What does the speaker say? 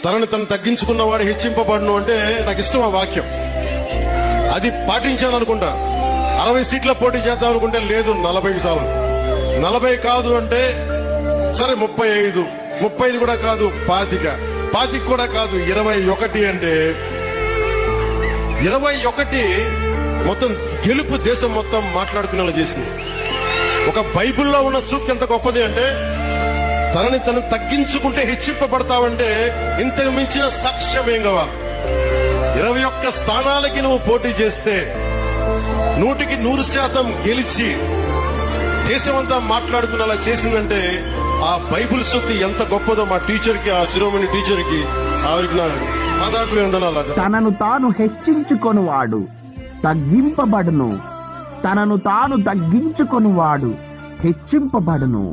తనని తను తగ్గించుకున్నవాడు హెచ్చింపబడును అంటే నాకు ఇష్టం ఆ వాక్యం. అది పాటించాను అనుకుంటా. 60 సీట్ల పోటీ చేద్దాం అనుకుంటే లేదు 40 చాలు. 40 కాదు అంటే సరే 35, 35 కూడా కాదు 25 కూడా కాదు 21 అంటే 21 మొత్తం గెలుపు దేశం మొత్తం మాట్లాడుకునేలా చేసింది. ఒక బైబిల్లో ఉన్న సూక్తి ఎంత గొప్పది అంటే తనని తను తగ్గించుకుంటే హెచ్చింపబడతావంటే ఇంతకు మించిన సాక్ష్యం ఏం కావాలి? 21 స్థానాలకి నువ్వు పోటీ చేస్తే 100% గెలిచి దేశమంతా మాట్లాడుకునేలా చేసిందంటే ఆ బైబిల్ సూక్తి ఎంత గొప్పదో మా టీచర్ కి, ఆ శిరోమణి టీచర్ కి, ఆవిడకి నా పాదాభివందనాలు. తనను తాను హెచ్చించుకొనువాడు తగ్గింపబడును, తనను తాను తగ్గించుకొనువాడు హెచ్చింపబడును.